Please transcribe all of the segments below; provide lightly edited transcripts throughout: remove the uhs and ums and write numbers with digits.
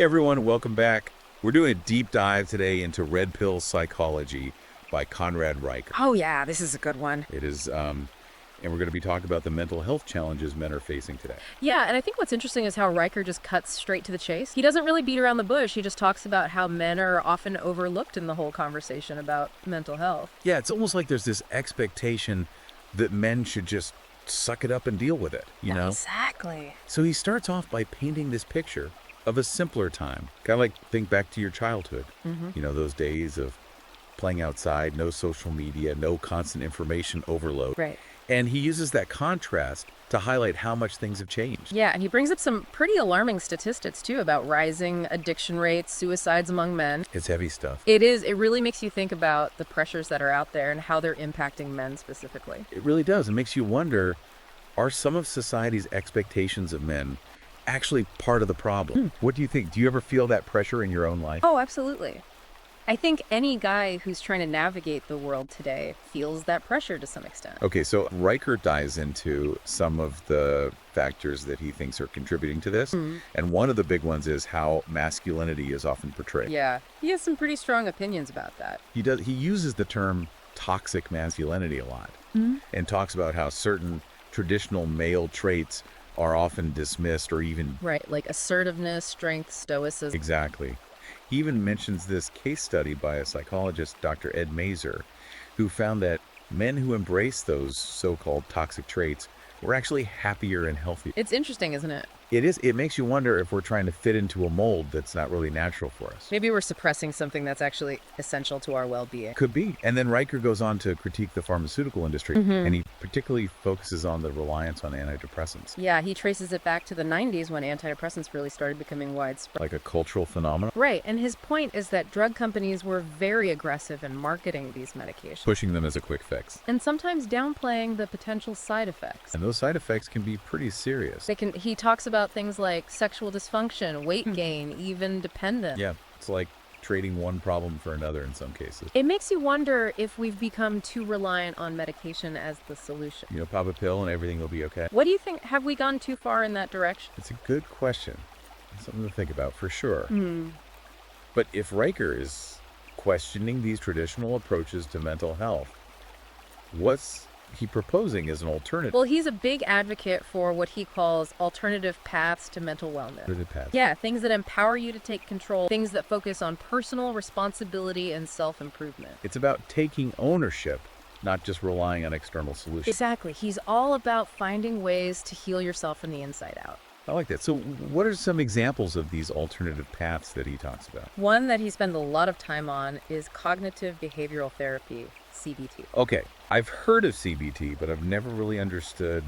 Hey everyone, welcome back. We're doing a deep dive today into Red Pill Psychology by Conrad Riker. Oh yeah, this is a good one. It is, and we're going to be talking about the mental health challenges men are facing today. Yeah, and I think what's interesting is how Riker just cuts straight to the chase. He doesn't really beat around the bush. He just talks about how men are often overlooked in the whole conversation about mental health. Yeah, it's almost like there's this expectation that men should just suck it up and deal with it, you know? Exactly. So he starts off by painting this picture of a simpler time. Kind of like think back to your childhood. You know, those days of playing outside, no social media, no constant information overload. Right. And he uses that contrast to highlight how much things have changed. Yeah, and he brings up some pretty alarming statistics too about rising addiction rates, suicides among men. It's heavy stuff. It is. It really makes you think about the pressures that are out there and how they're impacting men specifically. It really does. It makes you wonder, are some of society's expectations of men actually part of the problem? What do you think? Do you ever feel that pressure in your own life? Oh, absolutely. I think any guy who's trying to navigate the world today feels that pressure to some extent. Okay, so Riker dives into some of the factors that he thinks are contributing to this. And one of the big ones is how masculinity is often portrayed. Yeah, he has some pretty strong opinions about that. He uses the term toxic masculinity a lot and talks about how certain traditional male traits are often dismissed or even Right, like assertiveness, strength, stoicism. exactly. He even mentions this case study by a psychologist, Dr. Ed Mazer, who found that men who embrace those so-called toxic traits were actually happier and healthier. It's interesting, isn't it? It is. It makes you wonder if we're trying to fit into a mold that's not really natural for us. Maybe we're suppressing something that's actually essential to our well-being. Could be. And then Riker goes on to critique the pharmaceutical industry, and he particularly focuses on the reliance on antidepressants, Yeah, he traces it back to the 90s when antidepressants really started becoming widespread. like a cultural phenomenon, Right, and his point is that drug companies were very aggressive in marketing these medications pushing them as a quick fix. and sometimes downplaying the potential side effects. And those side effects can be pretty serious. He talks about things like sexual dysfunction, weight gain, even dependence. Yeah, it's like trading one problem for another in some cases. It makes you wonder if we've become too reliant on medication as the solution. You know, pop a pill and everything will be okay. What do you think? Have we gone too far in that direction? It's a good question. It's something to think about for sure. But if Riker is questioning these traditional approaches to mental health, what's he proposing as an alternative Well, he's a big advocate for what he calls alternative paths to mental wellness. to the path? Yeah, things that empower you to take control, things that focus on personal responsibility and self-improvement. It's about taking ownership, not just relying on external solutions. Exactly. He's all about finding ways to heal yourself from the inside out. I like that. So what are some examples of these alternative paths that he talks about? One that he spends a lot of time on is cognitive behavioral therapy, CBT. Okay, I've heard of CBT, but I've never really understood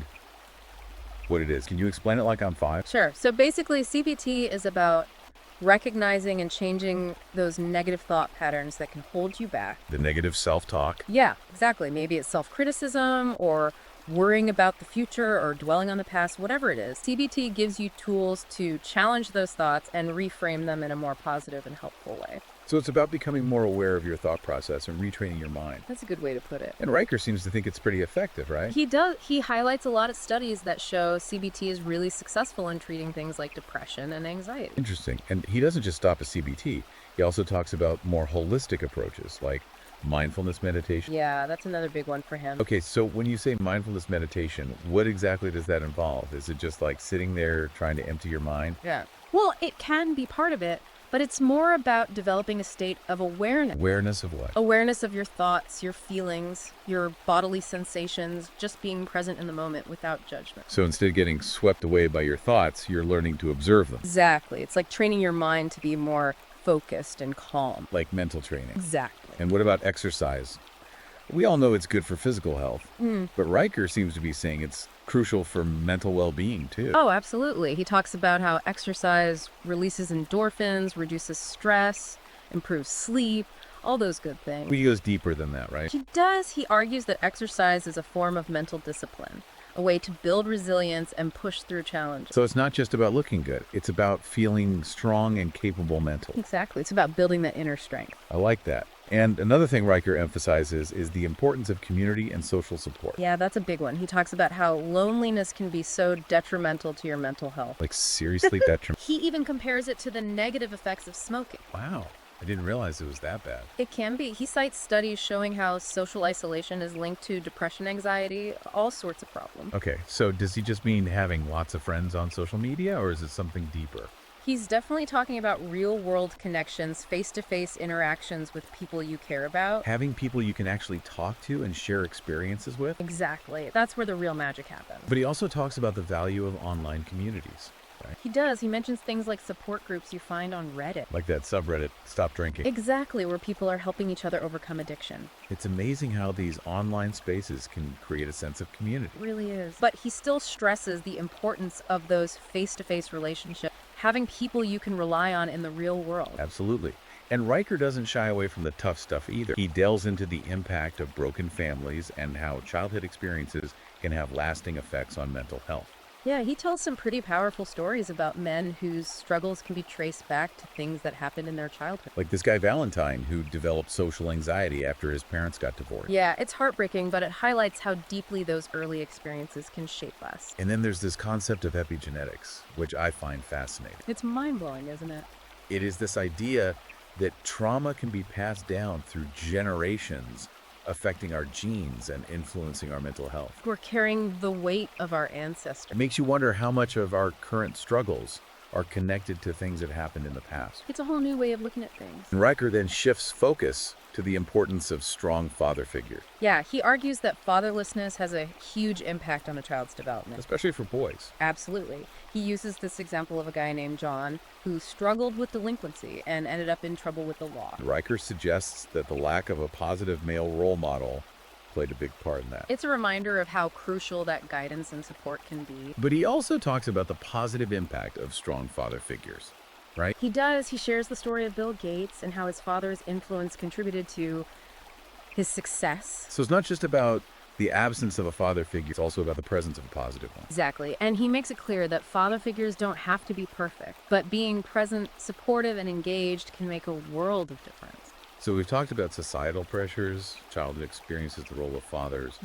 what it is. Can you explain it like I'm five? Sure. So basically, CBT is about recognizing and changing those negative thought patterns that can hold you back. The negative self-talk. Yeah, exactly. Maybe it's self-criticism or worrying about the future or dwelling on the past, whatever it is. CBT gives you tools to challenge those thoughts and reframe them in a more positive and helpful way. So it's about becoming more aware of your thought process and retraining your mind. That's a good way to put it. And Riker seems to think it's pretty effective, right? He does. He highlights a lot of studies that show CBT is really successful in treating things like depression and anxiety. Interesting. And he doesn't just stop at CBT. He also talks about more holistic approaches like mindfulness meditation. Yeah, that's another big one for him. Okay, so when you say mindfulness meditation, what exactly does that involve? Is it just like sitting there trying to empty your mind? Yeah. Well, it can be part of it, but it's more about developing a state of awareness. Awareness of what? Awareness of your thoughts, your feelings, your bodily sensations, just being present in the moment without judgment. So instead of getting swept away by your thoughts, you're learning to observe them, Exactly. It's like training your mind to be more focused and calm. like mental training. Exactly. And what about exercise? We all know it's good for physical health, but Riker seems to be saying it's crucial for mental well-being too. Oh, absolutely. He talks about how exercise releases endorphins, reduces stress, improves sleep, all those good things. He goes deeper than that, right? He does. He argues that exercise is a form of mental discipline, a way to build resilience and push through challenges. So it's not just about looking good. It's about feeling strong and capable mentally. Exactly. It's about building that inner strength. I like that. And another thing Riker emphasizes is the importance of community and social support. Yeah, that's a big one. He talks about how loneliness can be so detrimental to your mental health. Like seriously detrimental. He even compares it to the negative effects of smoking. Wow. I didn't realize it was that bad. It can be. He cites studies showing how social isolation is linked to depression, anxiety, all sorts of problems. Okay, so does he just mean having lots of friends on social media, or is it something deeper? He's definitely talking about real-world connections, face-to-face interactions with people you care about. Having people you can actually talk to and share experiences with? Exactly. That's where the real magic happens. But he also talks about the value of online communities, right? He does. He mentions things like support groups you find on Reddit. Like that subreddit, Stop Drinking. Exactly, where people are helping each other overcome addiction. It's amazing how these online spaces can create a sense of community. It really is. But he still stresses the importance of those face-to-face relationships, having people you can rely on in the real world. Absolutely. And Riker doesn't shy away from the tough stuff either. He delves into the impact of broken families and how childhood experiences can have lasting effects on mental health. Yeah, he tells some pretty powerful stories about men whose struggles can be traced back to things that happened in their childhood. Like this guy Valentine, who developed social anxiety after his parents got divorced. Yeah, it's heartbreaking, but it highlights how deeply those early experiences can shape us. And then there's this concept of epigenetics, which I find fascinating. It's mind-blowing, isn't it? It is this idea that trauma can be passed down through generations, affecting our genes and influencing our mental health. We're carrying the weight of our It ancestors. makes you wonder how much of our current struggles are connected to things that happened in the past. It's a whole new way of looking at things. And Riker then shifts focus to the importance of strong father figures, Yeah, he argues that fatherlessness has a huge impact on a child's development. especially for boys. Absolutely. He uses this example of a guy named John who struggled with delinquency and ended up in trouble with the law. Riker suggests that the lack of a positive male role model played a big part in that. It's a reminder of how crucial that guidance and support can be. But he also talks about the positive impact of strong father figures, right? He does. He shares the story of Bill Gates and how his father's influence contributed to his success. So it's not just about the absence of a father figure, it's also about the presence of a positive one. Exactly. And he makes it clear that father figures don't have to be perfect, but being present, supportive, and engaged can make a world of difference. So we've talked about societal pressures, childhood experiences, the role of fathers.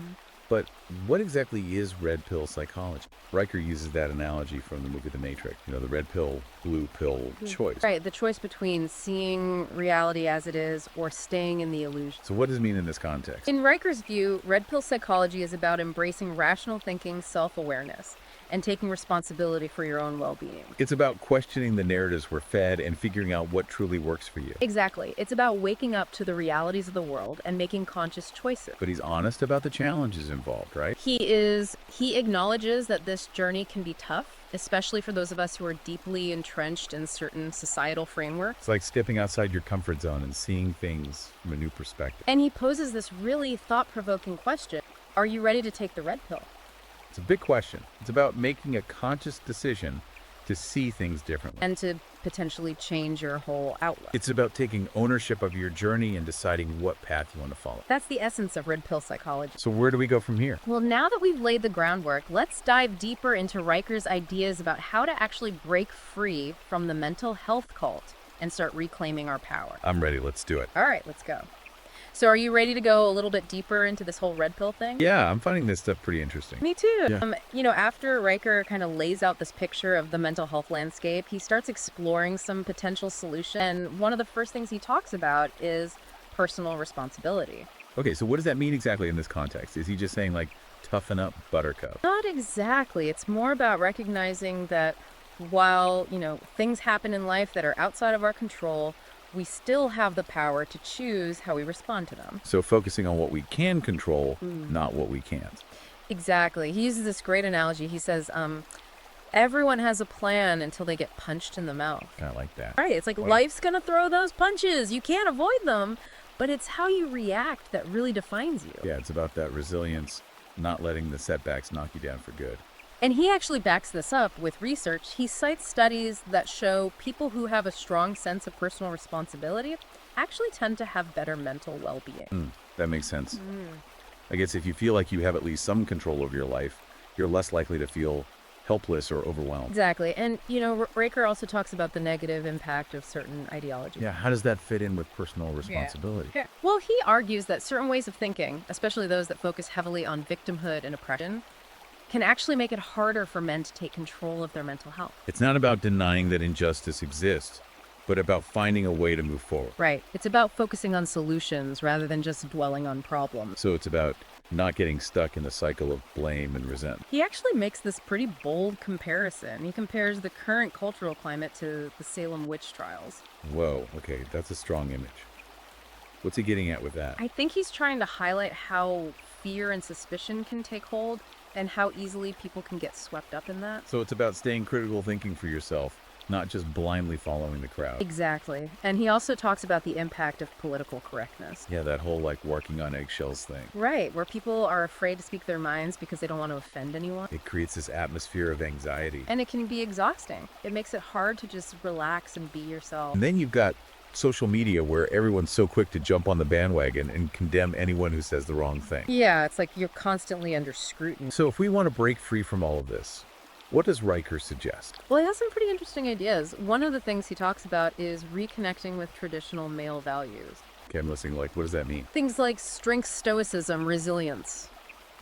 But what exactly is red pill psychology? Riker uses that analogy from the movie The Matrix. You know, the red pill, blue pill choice. Right, the choice between seeing reality as it is or staying in the illusion. So what does it mean in this context? In Riker's view, red pill psychology is about embracing rational thinking, self-awareness, and taking responsibility for your own well-being. It's about questioning the narratives we're fed and figuring out what truly works for you. Exactly. It's about waking up to the realities of the world and making conscious choices. But he's honest about the challenges involved, right? He acknowledges that this journey can be tough, especially for those of us who are deeply entrenched in certain societal frameworks. It's like stepping outside your comfort zone and seeing things from a new perspective. And he poses this really thought-provoking question. Are you ready to take the red pill? It's a big question. It's about making a conscious decision to see things differently. And to potentially change your whole outlook. It's about taking ownership of your journey and deciding what path you want to follow. That's the essence of red pill psychology. So where do we go from here? Well, now that we've laid the groundwork, let's dive deeper into Riker's ideas about how to actually break free from the mental health cult and start reclaiming our power. I'm ready. Let's do it. All right, let's go. So are you ready to go a little bit deeper into this whole red pill thing? Yeah, I'm finding this stuff pretty interesting. Me too. Yeah. After Riker kind of lays out this picture of the mental health landscape, he starts exploring some potential solutions. And one of the first things he talks about is personal responsibility. Okay, so what does that mean exactly in this context? Is he just saying, like, toughen up, buttercup? Not exactly. It's more about recognizing that while, things happen in life that are outside of our control, we still have the power to choose how we respond to them. So focusing on what we can control, not what we can't. Exactly. He uses this great analogy. He says, everyone has a plan until they get punched in the mouth. I like that. Right. It's like life's going to throw those punches. You can't avoid them, but it's how you react that really defines you. Yeah, it's about that resilience, not letting the setbacks knock you down for good. And he actually backs this up with research. He cites studies that show people who have a strong sense of personal responsibility actually tend to have better mental well-being. That makes sense. I guess if you feel like you have at least some control over your life, you're less likely to feel helpless or overwhelmed. Exactly. And, Raker also talks about the negative impact of certain ideologies. Yeah, how does that fit in with personal responsibility? Yeah. Well, he argues that certain ways of thinking, especially those that focus heavily on victimhood and oppression, can actually make it harder for men to take control of their mental health. It's not about denying that injustice exists, but about finding a way to move forward. Right. It's about focusing on solutions rather than just dwelling on problems. So it's about not getting stuck in the cycle of blame and resentment. He actually makes this pretty bold comparison. He compares the current cultural climate to the Salem witch trials. Whoa, okay, that's a strong image. What's he getting at with that? I think he's trying to highlight how fear and suspicion can take hold and how easily people can get swept up in that. So it's about staying critical thinking for yourself, not just blindly following the crowd. Exactly. And he also talks about the impact of political correctness. Yeah, that whole walking on eggshells thing. Right, where people are afraid to speak their minds because they don't want to offend anyone. It creates this atmosphere of anxiety. And it can be exhausting. It makes it hard to just relax and be yourself. And then you've got social media where everyone's so quick to jump on the bandwagon and condemn anyone who says the wrong thing. Yeah, it's like you're constantly under scrutiny. So if we want to break free from all of this, what does Riker suggest? Well, he has some pretty interesting ideas. One of the things he talks about is reconnecting with traditional male values. Okay, I'm listening. What does that mean? Things like strength, stoicism, resilience.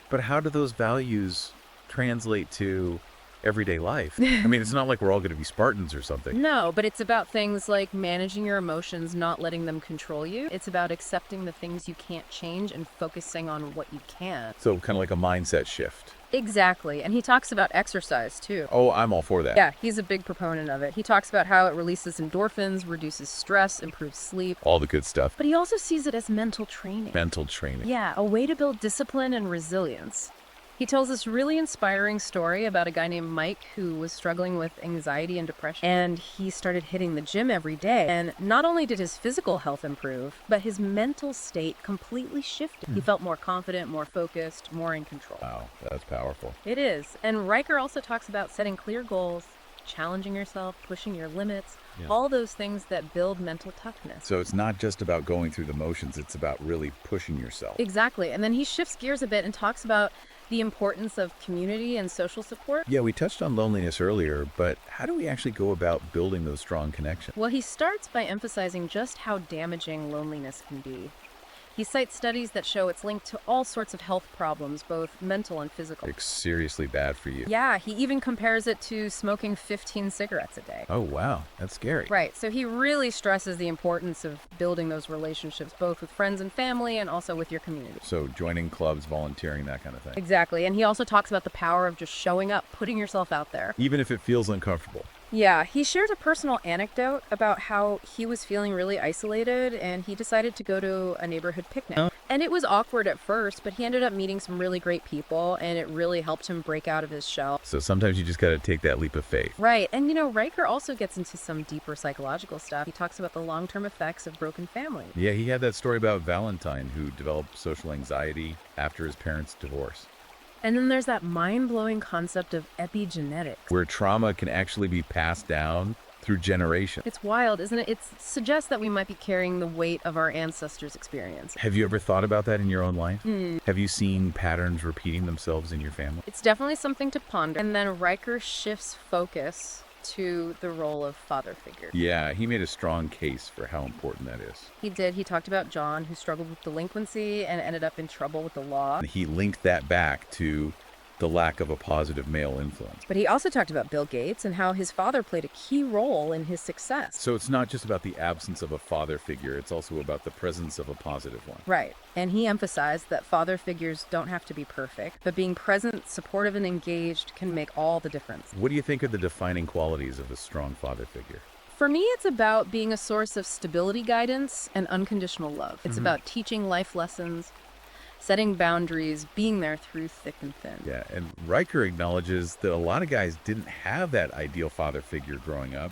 But how do those values translate to everyday life? I mean, it's not like we're all going to be Spartans or something. No, but it's about things like managing your emotions, not letting them control you. It's about accepting the things you can't change and focusing on what you can. So kind of like a mindset shift. Exactly. And he talks about exercise, too. Oh, I'm all for that. Yeah, he's a big proponent of it. He talks about how it releases endorphins, reduces stress, improves sleep. All the good stuff. But he also sees it as mental training. Mental training. Yeah, a way to build discipline and resilience. He tells this really inspiring story about a guy named Mike who was struggling with anxiety and depression. And he started hitting the gym every day. And not only did his physical health improve, but his mental state completely shifted. He felt more confident, more focused, more in control. Wow, that's powerful. It is. And Riker also talks about setting clear goals, challenging yourself, pushing your limits, all those things that build mental toughness. So it's not just about going through the motions, it's about really pushing yourself. Exactly. And then he shifts gears a bit and talks about the importance of community and social support. Yeah, we touched on loneliness earlier, but how do we actually go about building those strong connections? Well, he starts by emphasizing just how damaging loneliness can be. He cites studies that show it's linked to all sorts of health problems, both mental and physical. It's seriously bad for you. Yeah, he even compares it to smoking 15 cigarettes a day. Oh, wow. That's scary. Right, so he really stresses the importance of building those relationships, both with friends and family and also with your community. So joining clubs, volunteering, that kind of thing. Exactly, and he also talks about the power of just showing up, putting yourself out there. Even if it feels uncomfortable. Yeah, he shares a personal anecdote about how he was feeling really isolated and he decided to go to a neighborhood picnic. And it was awkward at first, but he ended up meeting some really great people and it really helped him break out of his shell. So sometimes you just got to take that leap of faith. Right, and Riker also gets into some deeper psychological stuff. He talks about the long-term effects of broken families. Yeah, he had that story about Valentine who developed social anxiety after his parents' divorce. And then there's that mind-blowing concept of epigenetics. Where trauma can actually be passed down through generations. It's wild, isn't it? It suggests that we might be carrying the weight of our ancestors' experience. Have you ever thought about that in your own life? Have you seen patterns repeating themselves in your family? It's definitely something to ponder. And then Riker shifts focus to the role of father figure. Yeah, he made a strong case for how important that is. He did. He talked about John, who struggled with delinquency and ended up in trouble with the law. He linked that back to the lack of a positive male influence. But he also talked about Bill Gates and how his father played a key role in his success. So it's not just about the absence of a father figure, it's also about the presence of a positive one. Right. And he emphasized that father figures don't have to be perfect, but being present, supportive, and engaged can make all the difference. What do you think are the defining qualities of a strong father figure? For me, it's about being a source of stability, guidance, and unconditional love. It's about teaching life lessons, setting boundaries, being there through thick and thin. Yeah, and Riker acknowledges that a lot of guys didn't have that ideal father figure growing up,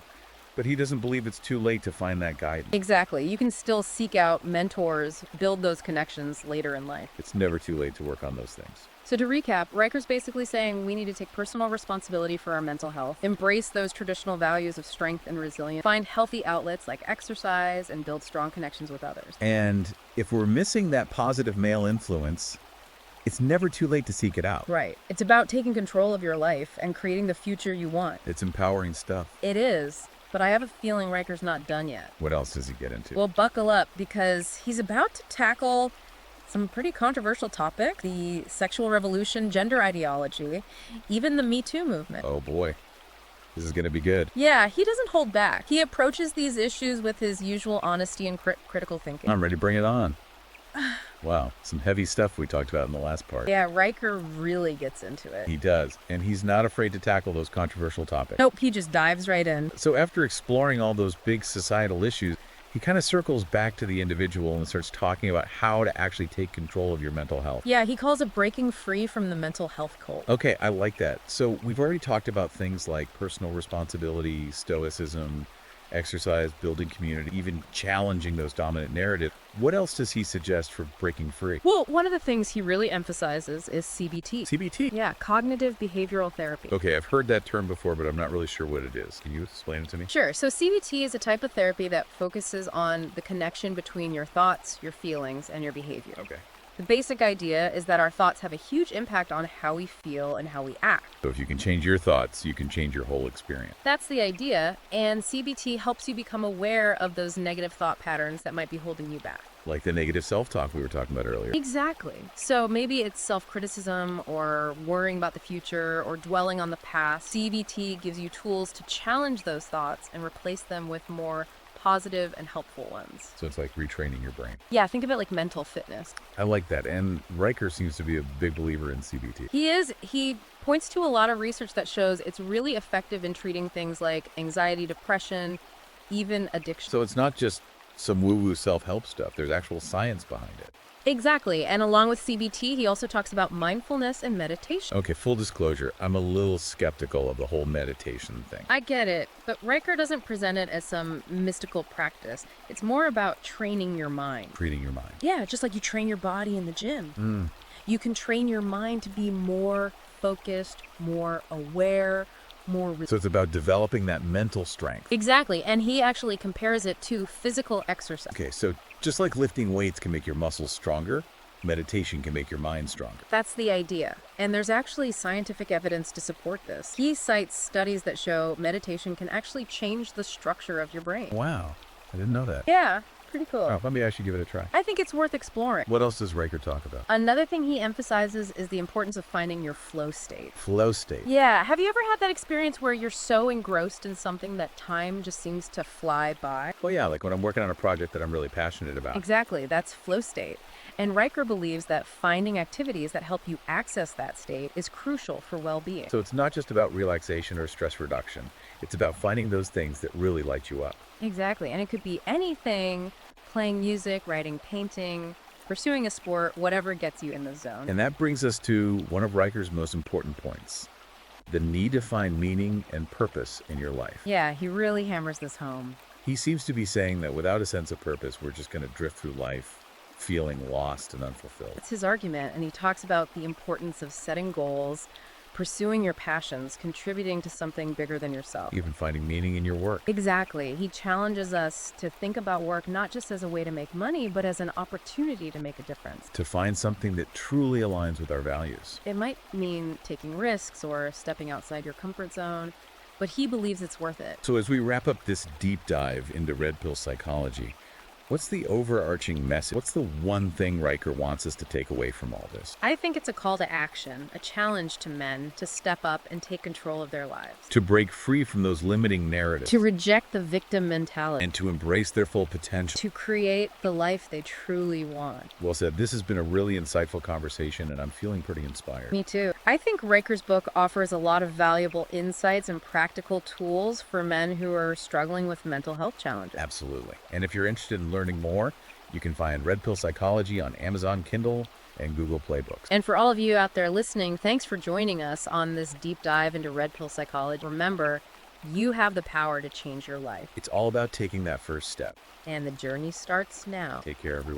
but he doesn't believe it's too late to find that guidance. Exactly. You can still seek out mentors, build those connections later in life. It's never too late to work on those things. So to recap, Riker's basically saying we need to take personal responsibility for our mental health, embrace those traditional values of strength and resilience, find healthy outlets like exercise, and build strong connections with others. And if we're missing that positive male influence, It's never too late to seek it out. Right. It's about taking control of your life and creating the future you want. It's empowering stuff. It is, but I have a feeling Riker's not done yet. What else does he get into? Well, buckle up, because he's about to tackle some pretty controversial topic: the sexual revolution, gender ideology, even the Me Too movement. Oh boy. This is going to be good. Yeah, he doesn't hold back. He approaches these issues with his usual honesty and critical thinking. I'm ready to bring it on. Wow, some heavy stuff we talked about in the last part. Yeah, Riker really gets into it. He does, and he's not afraid to tackle those controversial topics. Nope, he just dives right in. So after exploring all those big societal issues, he kind of circles back to the individual and starts talking about how to actually take control of your mental health. Yeah, he calls it breaking free from the mental health cult. Okay, I like that. So we've already talked about things like personal responsibility, stoicism, exercise, building community, even challenging those dominant narratives. What else does he suggest for breaking free? Well, one of the things he really emphasizes is CBT. CBT? Yeah, cognitive behavioral therapy. Okay, I've heard that term before, but I'm not really sure what it is. Can you explain it to me? Sure. So CBT is a type of therapy that focuses on the connection between your thoughts, your feelings, and your behavior. Okay. The basic idea is that our thoughts have a huge impact on how we feel and how we act. So if you can change your thoughts, you can change your whole experience. That's the idea, and CBT helps you become aware of those negative thought patterns that might be holding you back. Like the negative self-talk we were talking about earlier. Exactly. So maybe it's self-criticism or worrying about the future or dwelling on the past. CBT gives you tools to challenge those thoughts and replace them with more positive and helpful ones. So it's like retraining your brain. Yeah, think of it like mental fitness. I like that. And Riker seems to be a big believer in CBT. He is. He points to a lot of research that shows it's really effective in treating things like anxiety, depression, even addiction. So it's not just some woo-woo self-help stuff. There's actual science behind it. Exactly. And along with CBT, he also talks about mindfulness and meditation. Okay, full disclosure, I'm a little skeptical of the whole meditation thing. I get it, but Riker doesn't present it as some mystical practice. It's more about training your mind. Treating your mind. Yeah, just like you train your body in the gym. You can train your mind to be more focused, more aware, more... So it's about developing that mental strength. Exactly, and he actually compares it to physical exercise. Okay, so just like lifting weights can make your muscles stronger, meditation can make your mind stronger. That's the idea. And there's actually scientific evidence to support this. He cites studies that show meditation can actually change the structure of your brain. Wow, I didn't know that. Yeah, pretty cool. Oh, maybe I should give it a try. I think it's worth exploring. What else does Riker talk about? Another thing he emphasizes is the importance of finding your flow state. Flow state. Yeah, have you ever had that experience where you're so engrossed in something that time just seems to fly by? Well, yeah, like when I'm working on a project that I'm really passionate about. Exactly, that's flow state. And Riker believes that finding activities that help you access that state is crucial for well-being. So it's not just about relaxation or stress reduction. It's about finding those things that really light you up. Exactly, and it could be anything: playing music, writing, painting, pursuing a sport, whatever gets you in the zone. And that brings us to one of Riker's most important points: the need to find meaning and purpose in your life. Yeah, he really hammers this home. He seems to be saying that without a sense of purpose, we're just going to drift through life feeling lost and unfulfilled. It's his argument, and he talks about the importance of setting goals, pursuing your passions, contributing to something bigger than yourself. Even finding meaning in your work. Exactly. He challenges us to think about work not just as a way to make money, but as an opportunity to make a difference. To find something that truly aligns with our values. It might mean taking risks or stepping outside your comfort zone, but he believes it's worth it. So as we wrap up this deep dive into red pill psychology, what's the overarching message? What's the one thing Riker wants us to take away from all this? I think it's a call to action, a challenge to men to step up and take control of their lives. To break free from those limiting narratives. To reject the victim mentality. And to embrace their full potential. To create the life they truly want. Well said. This has been a really insightful conversation, and I'm feeling pretty inspired. Me too. I think Riker's book offers a lot of valuable insights and practical tools for men who are struggling with mental health challenges. Absolutely. And if you're interested in learning more, you can find Red Pill Psychology on Amazon Kindle and Google Play Books. And for all of you out there listening, thanks for joining us on this deep dive into red pill psychology. Remember, you have the power to change your life. It's all about taking that first step. And the journey starts now. Take care, everyone.